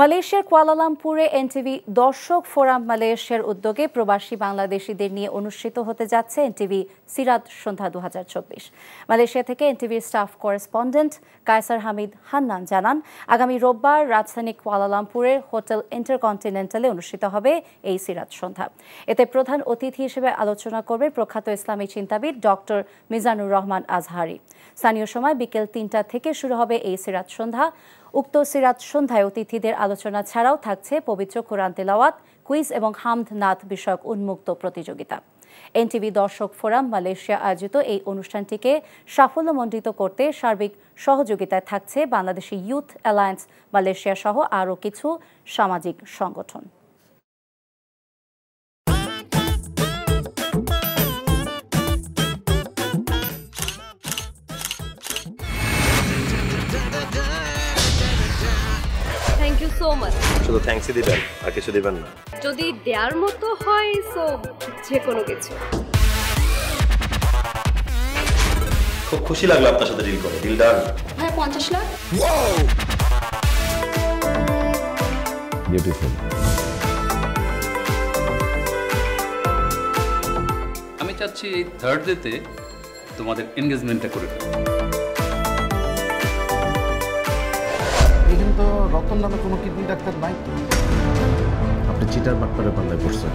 মালয়েশিয়ার কুয়ালালামপুরে এনটিভি দর্শক ফোরাম মালয়েশিয়ার উদ্যোগে প্রবাসী বাংলাদেশিদের নিয়ে অনুষ্ঠিত হতে যাচ্ছে এনটিভি সিরাত সন্ধ্যা 2024। মালয়েশিয়া থেকে এনটিভির স্টাফ করেসপন্ডেন্ট কায়সার হামিদ হান্নান জানান, আগামী রোববার রাজধানী কুয়ালালামপুরের হোটেল ইন্টারকন্টিনেন্টালে অনুষ্ঠিত হবে এই সিরাত সন্ধ্যা। এতে প্রধান অতিথি হিসেবে আলোচনা করবেন প্রখ্যাত ইসলামী চিন্তাবিদ ডক্টর মিজানুর রহমান আজহারি। স্থানীয় সময় বিকেল 3টা থেকে শুরু হবে এই সিরাত সন্ধ্যা। উক্ত সিরাত সন্ধ্যায় অতিথিদের আলোচনা ছাড়াও থাকছে পবিত্র কোরআন তেলাওয়াত, কুইজ এবং হামদ নাত বিষয়ক উন্মুক্ত প্রতিযোগিতা। এনটিভি দর্শক ফোরাম মালয়েশিয়া আয়োজিত এই অনুষ্ঠানটিকে সাফল্যমণ্ডিত করতে সার্বিক সহযোগিতায় থাকছে বাংলাদেশি ইউথ অ্যালায়েন্স মালয়েশিয়া সহ আরও কিছু সামাজিক সংগঠন। Thank you so much. শুধু থ্যাঙ্কসই দিবেন, আর কিছু দিবেন না? যদি দেওয়ার মতো হয় সো যে কোনো কিছু। খুব খুশি লাগলো আপনার সাথে ডিল করে। Deal done. হ্যাঁ, 50 লাখ। বিউটিফুল। আমি চাচ্ছি এই থার্ড ডেতে তোমাদের এনগেজমেন্টটা করে ফেলো। এখানে তো রতন নামে কোনো কিডনি ডাক্তার নাই। আপনি চিটার বাটপারে পাল্লায় পড়ছেন।